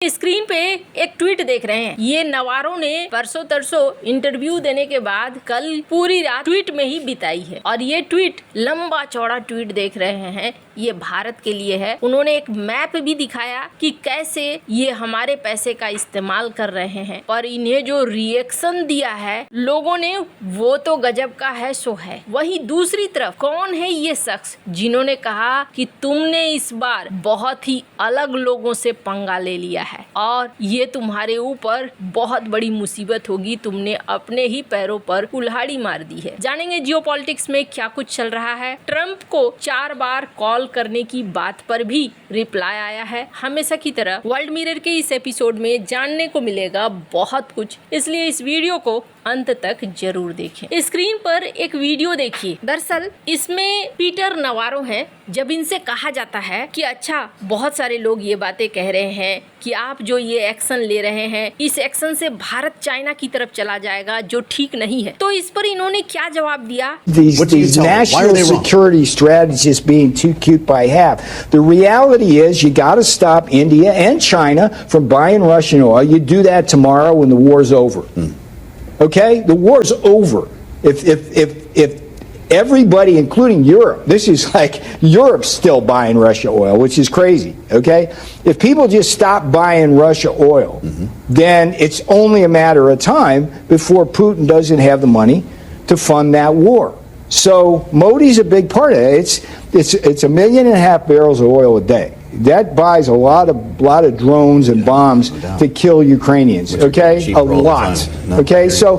Screen पे एक tweet देख रहे हैं। ये नवारो ने परसों तरसों इंटरव्यू देने के बाद कल पूरी रात ट्वीट में ही बिताई है और ये ट्वीट लंबा चौड़ा ट्वीट देख रहे हैं। ये भारत के लिए है। उन्होंने एक मैप भी दिखाया कि कैसे ये हमारे पैसे का इस्तेमाल कर रहे हैं, पर इन्हें जो रिएक्शन दिया है लोगों ने वो तो गजब का है सो है। वहीं दूसरी तरफ कौन है ये शख्स जिन्होंने कहा कि तुमने इस बार बहुत ही अलग लोगों से पंगा ले लिया है और ये तुम्हारे ऊपर बहुत बड़ी मुसीबत होगी, तुमने अपने ही पैरों पर कुल्हाड़ी मार दी है। जानेंगे जियोपॉलिटिक्स में क्या कुछ चल रहा है। ट्रंप को 4 बार कॉल करने की बात पर भी रिप्लाई आया है। हमेशा की तरह वर्ल्ड मिरर के इस एपिसोड में जानने को मिलेगा बहुत कुछ, इसलिए इस वीडियो को अंत तक जरूर देखें। स्क्रीन पर एक वीडियो देखिए। दरअसल इसमें पीटर नवारो हैं। जब इनसे कहा जाता है कि अच्छा, बहुत सारे लोग ये बातें कह रहे हैं कि आप जो ये एक्शन ले रहे हैं, इस एक्शन से भारत चाइना की तरफ चला जाएगा जो ठीक नहीं है, तो इस पर इन्होंने क्या जवाब दिया? These national security strategies being too cute by half. The reality is you got to stop India and China from buying Russian oil. You do that tomorrow when the war's over. Okay, the war's over. If everybody, including Europe, this is like Europe's still buying Russia oil, which is crazy. Okay, if people just stop buying Russia oil, then it's only a matter of time before Putin doesn't have the money to fund that war. So Modi's a big part of it. It's 1.5 million barrels of oil a day. That buys a lot of drones and bombs to kill Ukrainians. Okay, a lot. Okay, so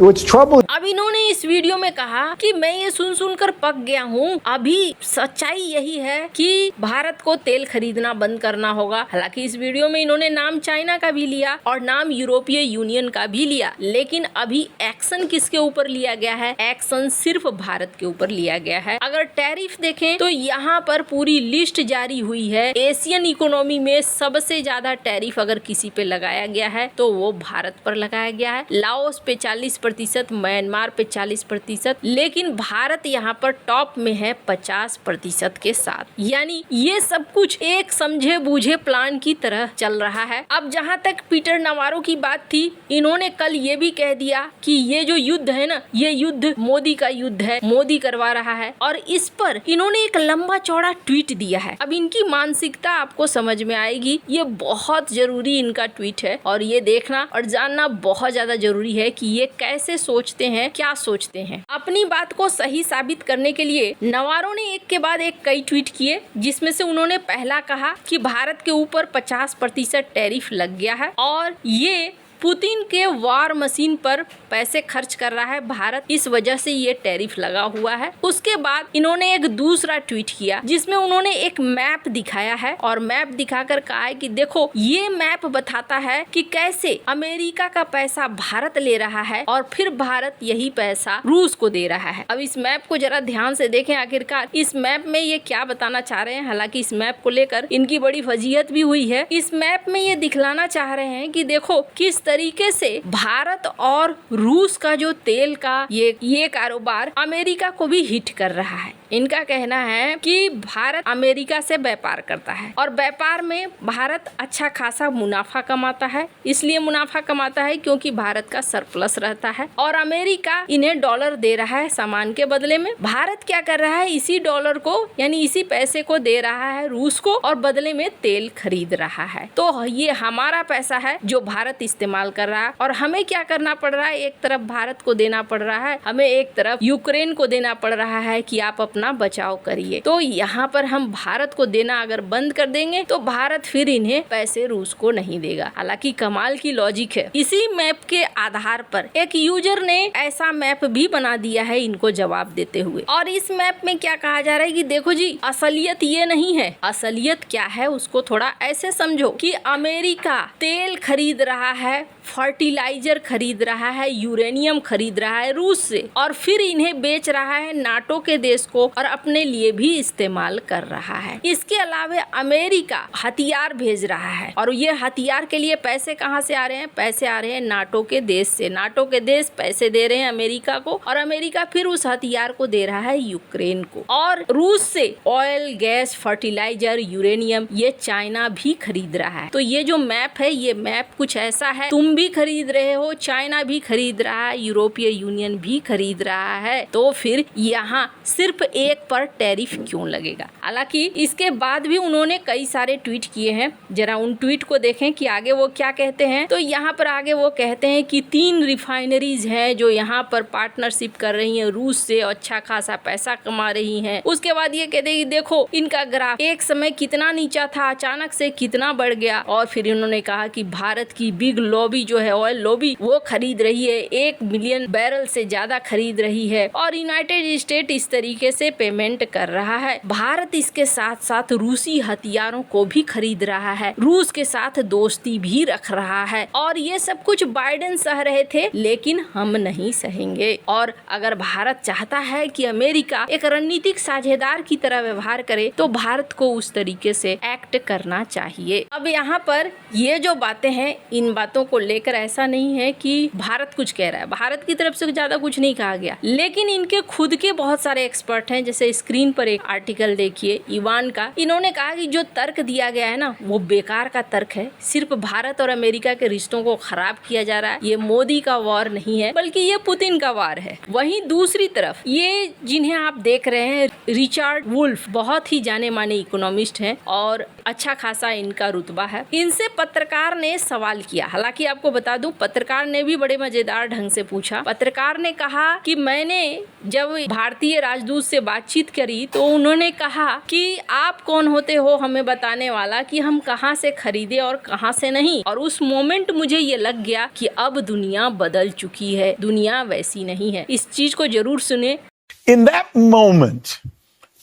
what's troubling? अब इन्होंने इस video में कहा कि मैं ये सुन कर पक गया हूँ। अभी सच्चाई यही है कि भारत को तेल खरीदना बंद करना होगा। हालांकि इस वीडियो में इन्होंने नाम चाइना का भी लिया और नाम यूरोपीय यूनियन का भी लिया, लेकिन अभी एक्शन किसके ऊपर लिया गया है? एक्शन सिर्फ भारत के ऊपर लिया गया है। अगर टैरिफ देखें तो यहाँ पर पूरी लिस्ट जारी हुई है। एशियन इकोनॉमी में सबसे ज्यादा टैरिफ अगर किसी पे लगाया गया है तो वो भारत पर लगाया गया है। लाओस पे 40%, म्यांमार पे 40%, लेकिन भारत यहाँ पर टॉप में है 50% के साथ। यानी ये सब कुछ एक समझे बूझे प्लान की तरह चल रहा है। अब जहाँ तक पीटर नवारो की बात थी, इन्होंने कल ये भी कह दिया कि ये जो युद्ध है ना, ये युद्ध मोदी का युद्ध है, मोदी करवा रहा है, और इस पर इन्होंने एक लंबा चौड़ा ट्वीट दिया है। अब इनकी मानसिकता आपको समझ में आएगी। ये बहुत जरूरी इनका ट्वीट है और ये देखना और जानना बहुत ज्यादा जरूरी है कि ये कैसे सोचते हैं, क्या सोचते हैं। अपनी बात को सही साबित करने के लिए नवारो ने एक के बाद एक कई ट्वीट किए, जिसमें से उन्होंने पहला कहा कि भारत के ऊपर 50% टैरिफ लग गया है और ये पुतिन के वार मशीन पर पैसे खर्च कर रहा है भारत, इस वजह से ये टैरिफ लगा हुआ है। उसके बाद इन्होंने एक दूसरा ट्वीट किया जिसमें उन्होंने एक मैप दिखाया है और मैप दिखाकर कहा है कि देखो, ये मैप बताता है कि कैसे अमेरिका का पैसा भारत ले रहा है और फिर भारत यही पैसा रूस को दे रहा है। अब इस मैप को जरा ध्यान से देखें, आखिरकार इस मैप में ये क्या बताना चाह रहे हैं। हालांकि इस मैप को लेकर इनकी बड़ी फजीहत भी हुई है। इस मैप में ये दिखलाना चाह रहे हैं कि देखो किस तरीके से भारत और रूस का जो तेल का ये कारोबार अमेरिका को भी हिट कर रहा है। इनका कहना है कि भारत अमेरिका से व्यापार करता है और व्यापार में भारत अच्छा खासा मुनाफा कमाता है। इसलिए मुनाफा कमाता है क्योंकि भारत का सरप्लस रहता है और अमेरिका इन्हें डॉलर दे रहा है सामान के बदले में। भारत क्या कर रहा है, इसी डॉलर को यानी इसी पैसे को दे रहा है रूस को और बदले में तेल खरीद रहा है। तो ये हमारा पैसा है जो भारत इस्तेमाल कर रहा है और हमें क्या करना पड़ रहा है, एक तरफ भारत को देना पड़ रहा है, हमें एक तरफ यूक्रेन को देना पड़ रहा है कि आप अपना बचाव करिए। तो यहाँ पर हम भारत को देना अगर बंद कर देंगे तो भारत फिर इन्हें पैसे रूस को नहीं देगा। हालांकि कमाल की लॉजिक है। इसी मैप के आधार पर एक यूजर ने ऐसा मैप भी बना दिया है इनको जवाब देते हुए, और इस मैप में क्या कहा जा रहा है कि देखो जी, असलियत ये नहीं है। असलियत क्या है उसको थोड़ा ऐसे समझो कि अमेरिका तेल खरीद रहा है फर्टिलाइजर खरीद रहा है, यूरेनियम खरीद रहा है रूस से, और फिर इन्हें बेच रहा है नाटो के देश को और अपने लिए भी इस्तेमाल कर रहा है। इसके अलावा अमेरिका हथियार भेज रहा है, और ये हथियार के लिए पैसे कहां से आ रहे हैं? पैसे आ रहे हैं नाटो के देश से। नाटो के देश पैसे दे रहे हैं अमेरिका को, और अमेरिका फिर उस हथियार को दे रहा है यूक्रेन को। और रूस से ऑयल, गैस, फर्टिलाइजर, यूरेनियम ये चाइना भी खरीद रहा है। तो ये जो मैप है, ये मैप कुछ ऐसा है, तुम भी खरीद रहे हो, चाइना भी खरीद रहा है, यूरोपीय यूनियन भी खरीद रहा है, तो फिर यहाँ सिर्फ एक पर टैरिफ क्यों लगेगा? हालांकि इसके बाद भी उन्होंने कई सारे ट्वीट किए हैं, जरा उन ट्वीट को देखें कि आगे वो क्या कहते हैं। तो यहाँ पर आगे वो कहते हैं कि 3 रिफाइनरीज हैं जो यहाँ पर पार्टनरशिप कर रही हैं रूस से, अच्छा खासा पैसा कमा रही हैं। उसके बाद ये कहते हैं कि देखो इनका ग्राफ एक समय कितना नीचा था, अचानक से कितना बढ़ गया। और फिर इन्होंने कहा कि भारत की बिग लॉबी जो है, ऑयल लॉबी, वो खरीद रही है, 1 मिलियन बैरल से ज्यादा खरीद रही है, और यूनाइटेड स्टेट इस तरीके से पेमेंट कर रहा है। भारत इसके साथ साथ रूसी हथियारों को भी खरीद रहा है, रूस के साथ दोस्ती भी रख रहा है, और ये सब कुछ बाइडेन सह रहे थे, लेकिन हम नहीं सहेंगे। और अगर भारत चाहता है कि अमेरिका एक रणनीतिक साझेदार की तरह व्यवहार करे, तो भारत को उस तरीके से एक्ट करना चाहिए। अब यहाँ पर ये जो बातें हैं, इन बातों को लेकर ऐसा नहीं है कि भारत कुछ कह रहा है, भारत की तरफ से ज्यादा कुछ नहीं कहा गया, लेकिन इनके खुद के बहुत सारे एक्सपर्ट हैं। जैसे स्क्रीन पर एक आर्टिकल देखिए इवान का, इन्होंने कहा कि जो तर्क दिया गया है ना, वो बेकार का तर्क है, सिर्फ भारत और अमेरिका के रिश्तों को खराब किया जा रहा है। ये मोदी का वॉर नहीं है, बल्कि ये पुतिन का वार है। वहीं दूसरी तरफ ये जिन्हें आप देख रहे हैं, रिचर्ड वुल्फ, बहुत ही जाने माने इकोनॉमिस्ट हैं और अच्छा खासा इनका रुतबा है। इनसे पत्रकार ने सवाल किया, हालांकि आपको बता दूं पत्रकार ने भी बड़े मजेदार ढंग से पूछा। पत्रकार ने कहा कि मैंने जब भारतीय राजदूत से बातचीत करी तो उन्होंने कहा कि आप कौन होते हो हमें बताने वाला कि हम कहां से खरीदे और कहां से नहीं। और उस मोमेंट मुझे ये लग गया कि अब दुनिया बदल चुकी है, दुनिया वैसी नहीं है। इस चीज को जरूर सुने। In that moment,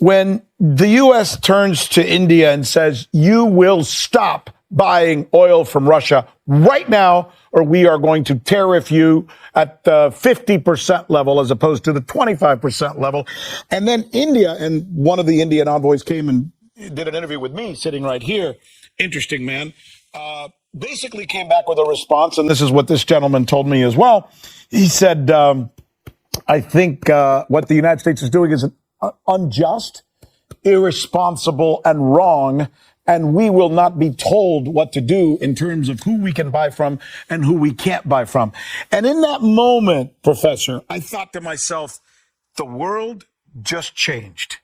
when the U.S. turns to India and says, you will stop buying oil from Russia right now, or we are going to tariff you at the 50% level as opposed to the 25% level. And then India, and one of the Indian envoys came and did an interview with me sitting right here. Interesting, man. Basically came back with a response, and this is what this gentleman told me as well. He said, I think what the United States is doing is unjust, irresponsible, and wrong, and we will not be told what to do in terms of who we can buy from and who we can't buy from. And in that moment, Professor, I thought to myself, the world just changed.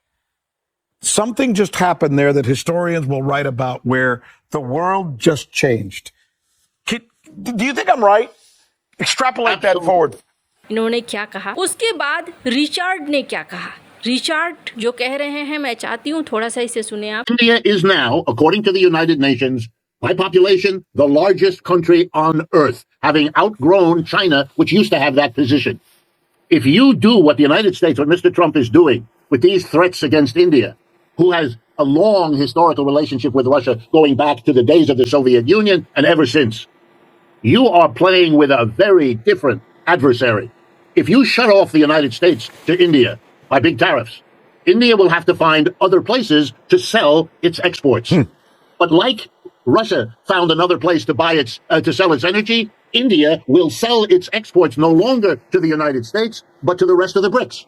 Something just happened there that historians will write about, where the world just changed. Do you think I'm right? Extrapolate that forward. इन्होंने क्या कहा, उसके बाद Richard ने क्या कहा। Richard जो कह रहे हैं, मैं चाहती हूँ थोड़ा सा इसे सुने आप। India is now, according to the United Nations, by population, the largest country on earth, having outgrown China, which used to have that position. If you do what the United States, what Mr. Trump is doing with these threats against India, who has a long historical relationship with Russia going back to the days of the Soviet Union and ever since, you are playing with a very different adversary. If you shut off the United States to India by big tariffs, India will have to find other places to sell its exports. But like Russia found another place to buy its to sell its energy, India will sell its exports no longer to the United States, but to the rest of the BRICS.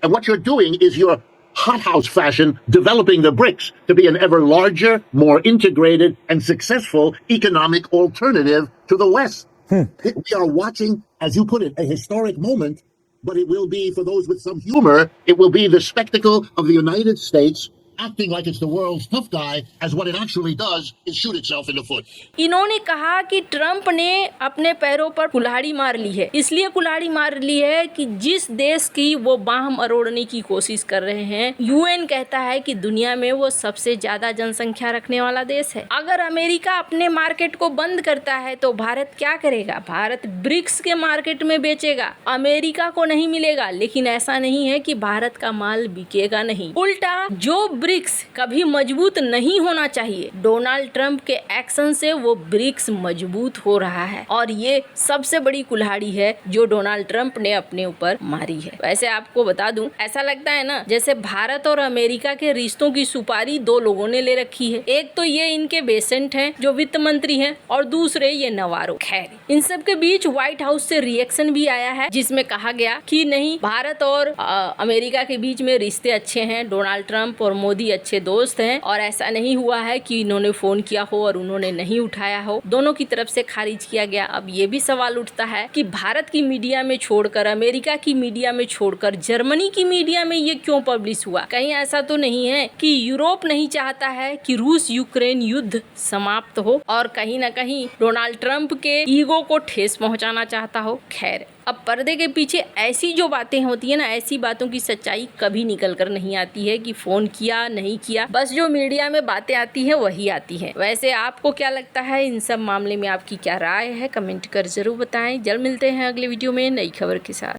And what you're doing is you're hothouse fashion developing the BRICS to be an ever larger, more integrated, and successful economic alternative to the West. We are watching, as you put it, a historic moment, but it will be, for those with some humor, it will be the spectacle of the United States acting like it's the world's tough guy, as what it actually does is shoot itself in the foot. इन्होंने कहा कि Trump ने अपने पैरों पर कुल्हाड़ी मार ली है, इसलिए कुल्हाड़ी मार ली है कि जिस देश की वो बाह मरोड़ने की कोशिश कर रहे हैं, यूएन कहता है कि दुनिया में वो सबसे ज्यादा जनसंख्या रखने वाला देश है। अगर अमेरिका अपने मार्केट को बंद करता है तो भारत क्या करेगा? भारत ब्रिक्स के मार्केट में बेचेगा, अमेरिका को नहीं मिलेगा। लेकिन ऐसा नहीं है कि भारत का माल बिकेगा नहीं, उल्टा जो ब्रिक्स कभी मजबूत नहीं होना चाहिए। डोनाल्ड ट्रंप के एक्शन से वो ब्रिक्स मजबूत हो रहा है और ये सबसे बड़ी कुल्हाड़ी है जो डोनाल्ड ट्रंप ने अपने ऊपर मारी है। वैसे आपको बता दूं, ऐसा लगता है ना जैसे भारत और अमेरिका के रिश्तों की सुपारी दो लोगों ने ले रखी है। एक तो ये इनके बेसेंट हैं जो वित्त मंत्री हैं और दूसरे ये नवारो। खैर, इन सब के बीच व्हाइट हाउस से रिएक्शन भी आया है जिसमें कहा गया कि नहीं, भारत और अमेरिका के बीच में रिश्ते अच्छे हैं, डोनाल्ड ट्रंप और मोदी अच्छे दोस्त हैं और ऐसा नहीं हुआ है कि इन्होंने फोन किया हो और उन्होंने नहीं उठाया हो। दोनों की तरफ से खारिज किया गया। अब ये भी सवाल उठता है कि भारत की मीडिया में छोड़कर, अमेरिका की मीडिया में छोड़कर जर्मनी की मीडिया में ये क्यों पब्लिश हुआ? कहीं ऐसा तो नहीं है कि यूरोप नहीं चाहता है कि रूस यूक्रेन युद्ध समाप्त हो और कहीं ना कहीं डोनाल्ड ट्रंप के ईगो को ठेस पहुंचाना चाहता हो? खैर, अब पर्दे के पीछे ऐसी जो बातें होती है ना, ऐसी बातों की सच्चाई कभी निकल कर नहीं आती है कि फोन किया नहीं किया, बस जो मीडिया में बातें आती है वही आती है। वैसे आपको क्या लगता है इन सब मामले में? आपकी क्या राय है? कमेंट कर जरूर बताएं। जल्द मिलते हैं अगले वीडियो में नई खबर के साथ।